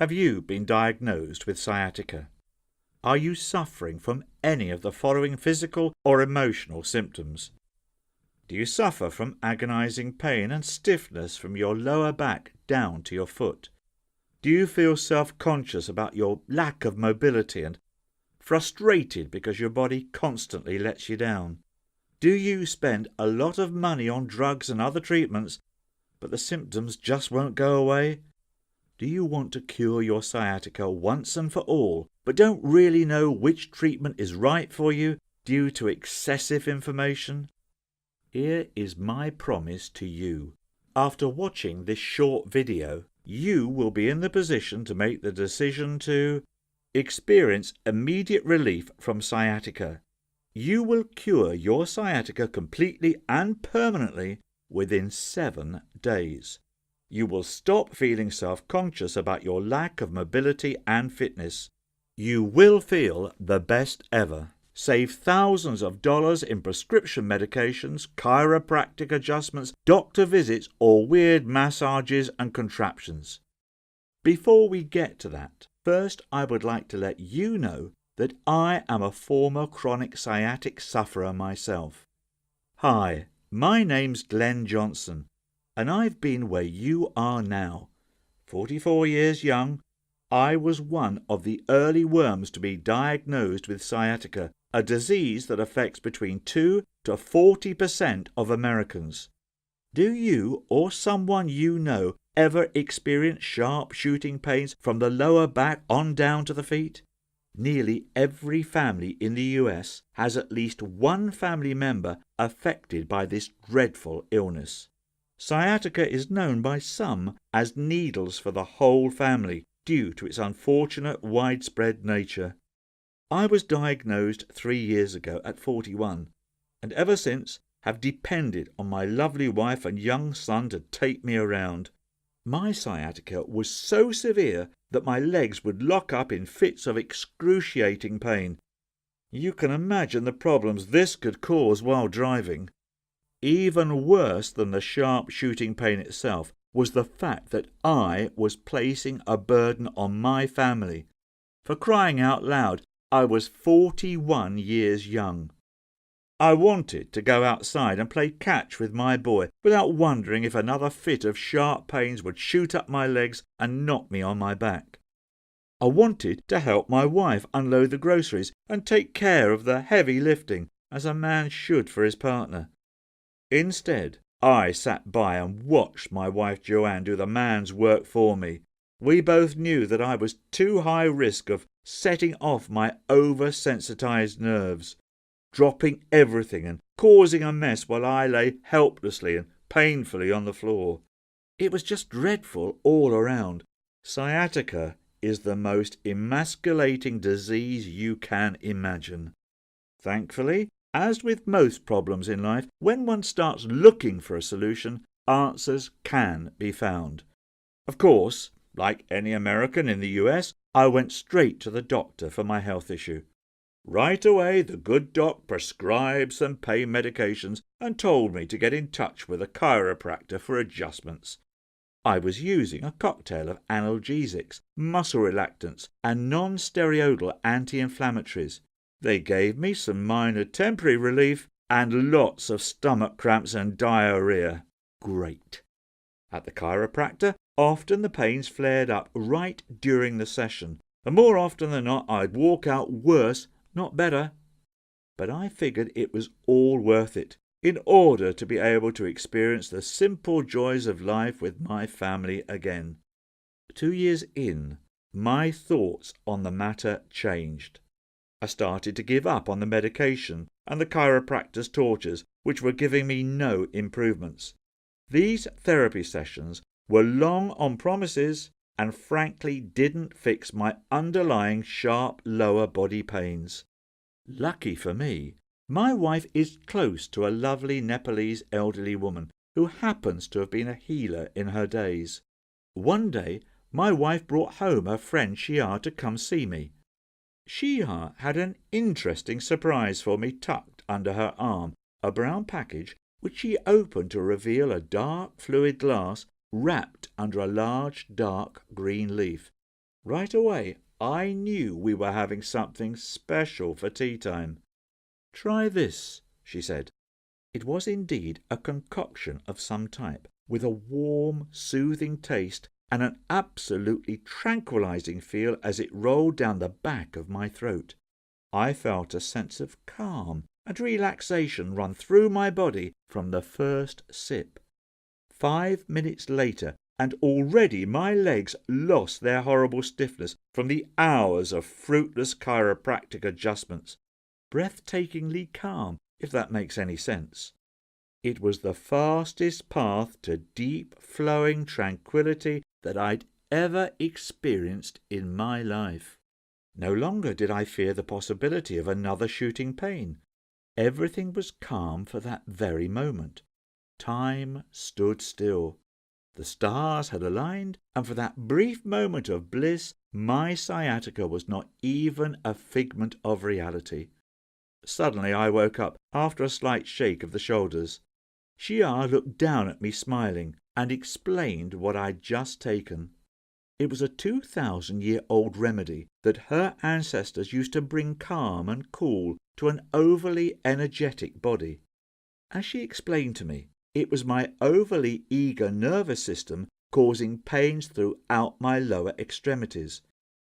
Have you been diagnosed with sciatica? Are you suffering from any of the following physical or emotional symptoms? Do you suffer from agonizing pain and stiffness from your lower back down to your foot? Do you feel self-conscious about your lack of mobility and frustrated because your body constantly lets you down? Do you spend a lot of money on drugs and other treatments, but the symptoms just won't go away? Do you want to cure your sciatica once and for all, but don't really know which treatment is right for you due to excessive information? Here is my promise to you. After watching this short video, you will be in the position to make the decision to experience immediate relief from sciatica. You will cure your sciatica completely and permanently within 7 days. You will stop feeling self-conscious about your lack of mobility and fitness. You will feel the best ever. Save thousands of dollars in prescription medications, chiropractic adjustments, doctor visits, or weird massages and contraptions. Before we get to that, first I would like to let you know that I am a former chronic sciatic sufferer myself. Hi, my name's Glenn Johnson, and I've been where you are now. 44 years young, I was one of the early worms to be diagnosed with sciatica, a disease that affects between 2 to 40% of Americans. Do you or someone you know ever experience sharp shooting pains from the lower back on down to the feet? Nearly every family in the US has at least one family member affected by this dreadful illness. Sciatica is known by some as needles for the whole family due to its unfortunate widespread nature. I was diagnosed 3 years ago at 41, and ever since have depended on my lovely wife and young son to take me around. My sciatica was so severe that my legs would lock up in fits of excruciating pain. You can imagine the problems this could cause while driving. Even worse than the sharp shooting pain itself was the fact that I was placing a burden on my family. For crying out loud, I was 41 years young. I wanted to go outside and play catch with my boy without wondering if another fit of sharp pains would shoot up my legs and knock me on my back. I wanted to help my wife unload the groceries and take care of the heavy lifting, as a man should for his partner. Instead, I sat by and watched my wife Joanne do the man's work for me. We both knew that I was too high risk of setting off my oversensitized nerves, dropping everything and causing a mess while I lay helplessly and painfully on the floor. It was just dreadful all around. Sciatica is the most emasculating disease you can imagine. Thankfully, as with most problems in life, when one starts looking for a solution, answers can be found. Of course, like any American in the US, I went straight to the doctor for my health issue. Right away, the good doc prescribed some pain medications and told me to get in touch with a chiropractor for adjustments. I was using a cocktail of analgesics, muscle relaxants, and non-steroidal anti-inflammatories. They gave me some minor temporary relief and lots of stomach cramps and diarrhea. Great. At the chiropractor, often the pains flared up right during the session, and more often than not I'd walk out worse, not better. But I figured it was all worth it in order to be able to experience the simple joys of life with my family again. 2 years in, my thoughts on the matter changed. I started to give up on the medication and the chiropractor's tortures, which were giving me no improvements. These therapy sessions were long on promises and frankly didn't fix my underlying sharp lower body pains. Lucky for me, my wife is close to a lovely Nepalese elderly woman who happens to have been a healer in her days. One day, my wife brought home her friend Shia to come see me. Shia had an interesting surprise for me tucked under her arm, a brown package which she opened to reveal a dark fluid glass wrapped under a large dark green leaf. Right away, I knew we were having something special for tea time. "Try this," she said. It was indeed a concoction of some type, with a warm, soothing taste and an absolutely tranquilizing feel as it rolled down the back of my throat. I felt a sense of calm and relaxation run through my body from the first sip. 5 minutes later, and already my legs lost their horrible stiffness from the hours of fruitless chiropractic adjustments. Breathtakingly calm, if that makes any sense. It was the fastest path to deep flowing tranquillity that I'd ever experienced in my life. No longer did I fear the possibility of another shooting pain. Everything was calm for that very moment. Time stood still. The stars had aligned, and for that brief moment of bliss, my sciatica was not even a figment of reality. Suddenly I woke up, after a slight shake of the shoulders. Shia looked down at me smiling, and explained what I'd just taken. It was a 2,000-year-old remedy that her ancestors used to bring calm and cool to an overly energetic body. As she explained to me, it was my overly eager nervous system causing pains throughout my lower extremities,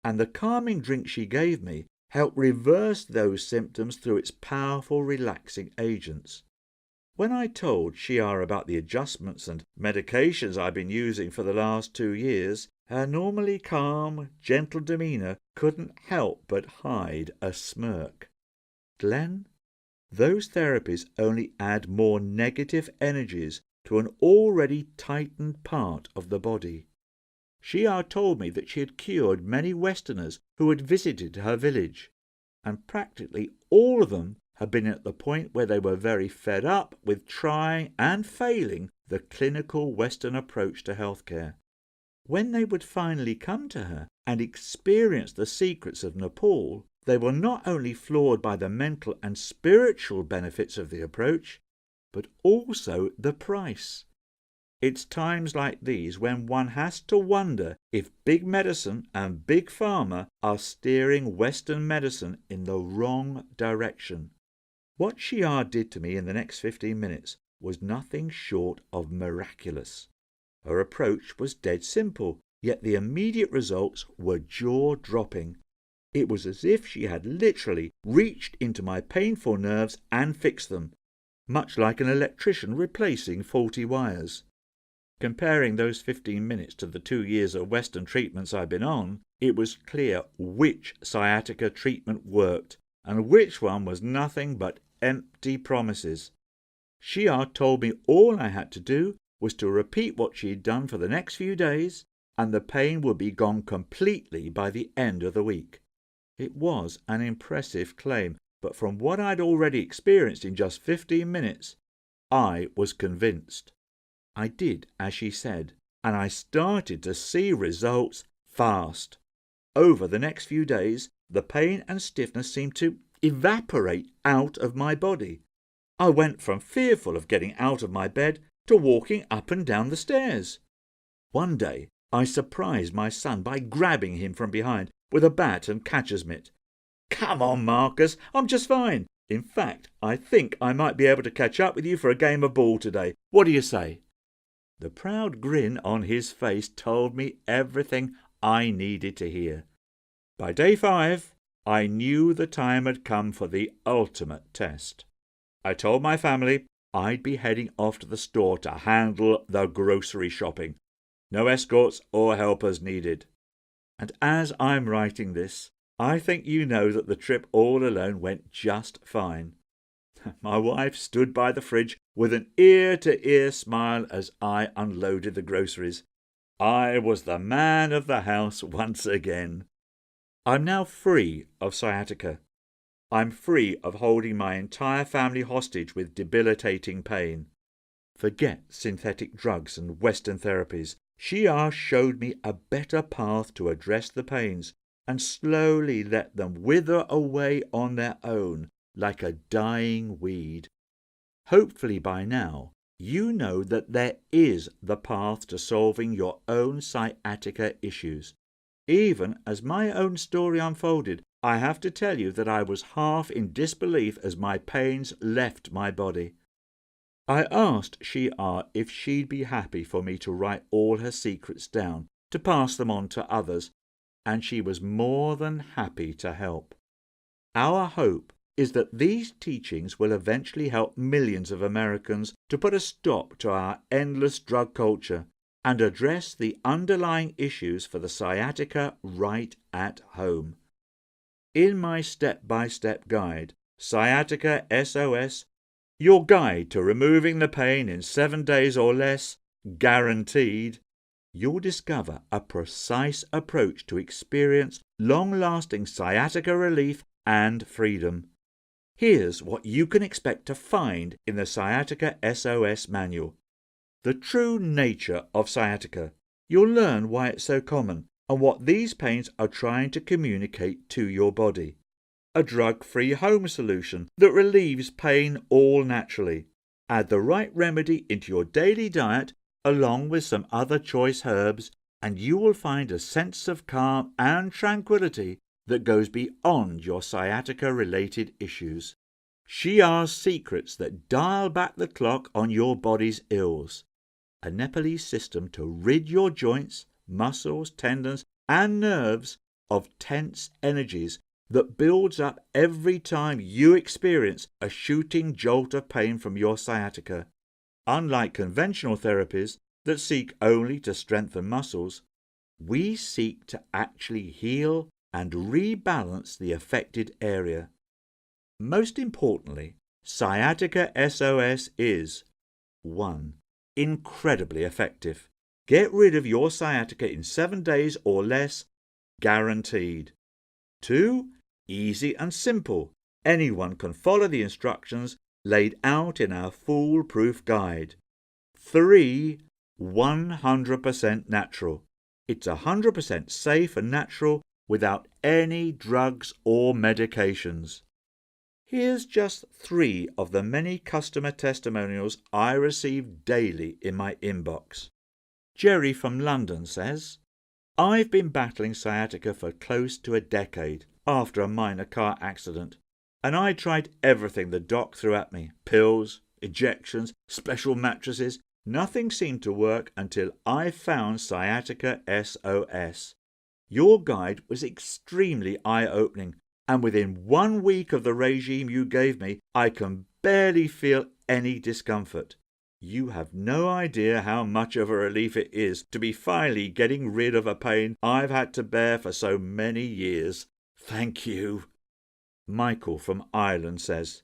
and the calming drink she gave me helped reverse those symptoms through its powerful relaxing agents. When I told Shia about the adjustments and medications I'd been using for the last 2 years, her normally calm, gentle demeanour couldn't help but hide a smirk. "Glenn, those therapies only add more negative energies to an already tightened part of the body." Shia told me that she had cured many Westerners who had visited her village, and practically all of them had been at the point where they were very fed up with trying and failing the clinical Western approach to healthcare. When they would finally come to her and experience the secrets of Nepal, they were not only floored by the mental and spiritual benefits of the approach, but also the price. It's times like these when one has to wonder if big medicine and big pharma are steering Western medicine in the wrong direction. What Shia did to me in the next 15 minutes was nothing short of miraculous. Her approach was dead simple, yet the immediate results were jaw-dropping. It was as if she had literally reached into my painful nerves and fixed them, much like an electrician replacing faulty wires. Comparing those 15 minutes to the 2 years of Western treatments I'd been on, it was clear which sciatica treatment worked and which one was nothing but empty promises. Shia told me all I had to do was to repeat what she'd done for the next few days, and the pain would be gone completely by the end of the week. It was an impressive claim, but from what I'd already experienced in just 15 minutes, I was convinced. I did as she said, and I started to see results fast. Over the next few days, the pain and stiffness seemed to evaporate out of my body. I went from fearful of getting out of my bed to walking up and down the stairs. One day I surprised my son by grabbing him from behind with a bat and catcher's mitt. "Come on, Marcus, I'm just fine. In fact, I think I might be able to catch up with you for a game of ball today. What do you say?" The proud grin on his face told me everything I needed to hear. By day 5, I knew the time had come for the ultimate test. I told my family I'd be heading off to the store to handle the grocery shopping. No escorts or helpers needed. And as I'm writing this, I think you know that the trip all alone went just fine. My wife stood by the fridge with an ear-to-ear smile as I unloaded the groceries. I was the man of the house once again. I'm now free of sciatica. I'm free of holding my entire family hostage with debilitating pain. Forget synthetic drugs and Western therapies. Shia showed me a better path to address the pains and slowly let them wither away on their own like a dying weed. Hopefully by now you know that there is the path to solving your own sciatica issues. Even as my own story unfolded, I have to tell you that I was half in disbelief as my pains left my body. I asked Shia if she'd be happy for me to write all her secrets down, to pass them on to others, and she was more than happy to help. Our hope is that these teachings will eventually help millions of Americans to put a stop to our endless drug culture and address the underlying issues for the sciatica right at home. In my step-by-step guide, Sciatica SOS, your guide to removing the pain in 7 days or less, guaranteed, you'll discover a precise approach to experience long-lasting sciatica relief and freedom. Here's what you can expect to find in the Sciatica SOS manual. The true nature of sciatica. You'll learn why it's so common and what these pains are trying to communicate to your body. A drug-free home solution that relieves pain all naturally. Add the right remedy into your daily diet along with some other choice herbs, and you will find a sense of calm and tranquility that goes beyond your sciatica-related issues. Shia's secrets that dial back the clock on your body's ills. A Nepalese system to rid your joints, muscles, tendons, and nerves of tense energies that builds up every time you experience a shooting jolt of pain from your sciatica. Unlike conventional therapies that seek only to strengthen muscles, we seek to actually heal and rebalance the affected area. Most importantly, Sciatica SOS is 1. Incredibly effective. Get rid of your sciatica in 7 days or less, guaranteed. 2. Easy and simple. Anyone can follow the instructions laid out in our foolproof guide. 3. 100% natural. It's 100% safe and natural without any drugs or medications. Here's just 3 of the many customer testimonials I receive daily in my inbox. Jerry from London says, I've been battling sciatica for close to a decade after a minor car accident, and I tried everything the doc threw at me. Pills, injections, special mattresses. Nothing seemed to work until I found Sciatica SOS. Your guide was extremely eye-opening, and within 1 week of the regime you gave me, I can barely feel any discomfort. You have no idea how much of a relief it is to be finally getting rid of a pain I've had to bear for so many years. Thank you. Michael from Ireland says,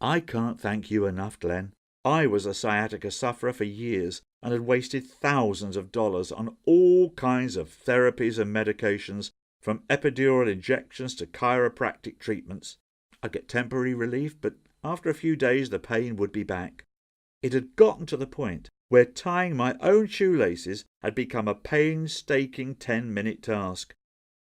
I can't thank you enough, Glenn. I was a sciatica sufferer for years and had wasted thousands of dollars on all kinds of therapies and medications, from epidural injections to chiropractic treatments. I'd get temporary relief, but after a few days the pain would be back. It had gotten to the point where tying my own shoelaces had become a painstaking 10-minute task.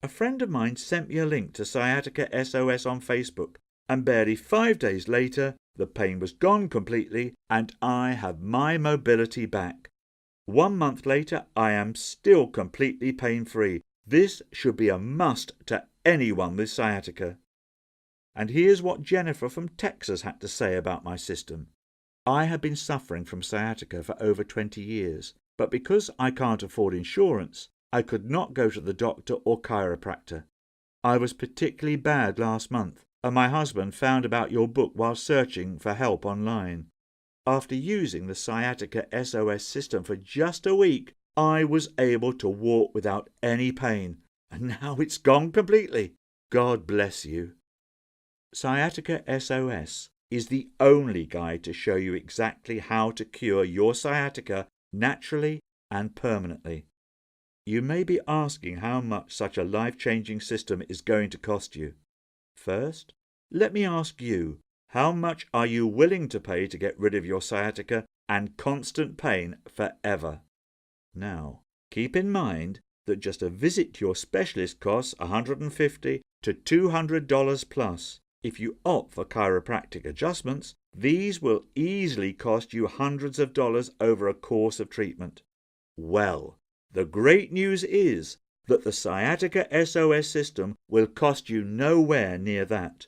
A friend of mine sent me a link to Sciatica SOS on Facebook, and barely 5 days later the pain was gone completely and I have my mobility back. 1 month later I am still completely pain-free. This should be a must to anyone with sciatica. And here's what Jennifer from Texas had to say about my system. I had been suffering from sciatica for over 20 years, but because I can't afford insurance, I could not go to the doctor or chiropractor. I was particularly bad last month, and my husband found about your book while searching for help online. After using the Sciatica SOS system for just a week, I was able to walk without any pain, and now it's gone completely. God bless you. Sciatica SOS is the only guide to show you exactly how to cure your sciatica naturally and permanently. You may be asking how much such a life-changing system is going to cost you. First, let me ask you, how much are you willing to pay to get rid of your sciatica and constant pain forever? Now, keep in mind that just a visit to your specialist costs $150 to $200 plus. If you opt for chiropractic adjustments, these will easily cost you hundreds of dollars over a course of treatment. Well, the great news is that the Sciatica SOS system will cost you nowhere near that.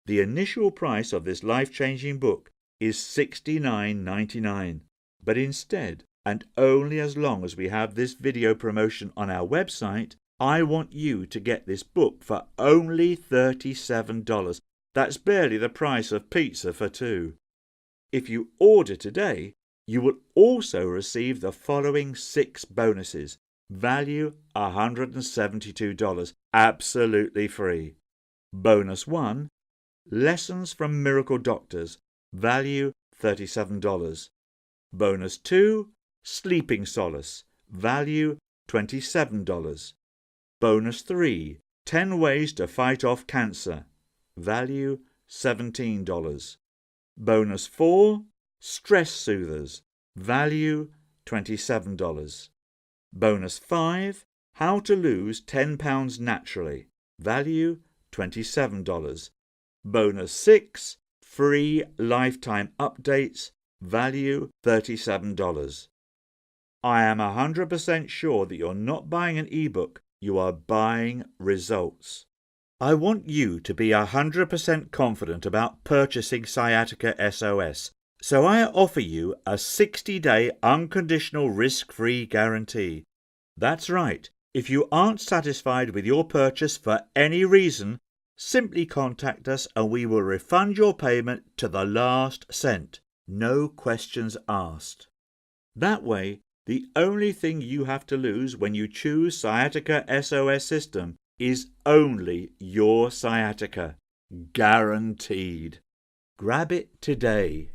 The initial price of this life-changing book is $69.99, but instead, and only as long as we have this video promotion on our website, I want you to get this book for only $37. That's barely the price of pizza for two. If you order today, you will also receive the following 6 bonuses, value $172, absolutely free. Bonus 1, Lessons from Miracle Doctors, value $37. Bonus 2, Sleeping Solace, value $27. Bonus 3, 10 Ways to Fight Off Cancer, value $17. Bonus 4, Stress Soothers, value $27. Bonus 5, How to Lose 10 Pounds Naturally, value $27. Bonus 6, Free Lifetime Updates, value $37. I am 100% sure that you're not buying an ebook, you are buying results. I want you to be 100% confident about purchasing Sciatica SOS, so I offer you a 60-day unconditional risk-free guarantee. That's right, if you aren't satisfied with your purchase for any reason, simply contact us and we will refund your payment to the last cent. No questions asked. That way, the only thing you have to lose when you choose Sciatica SOS system is only your sciatica. Guaranteed. Grab it today.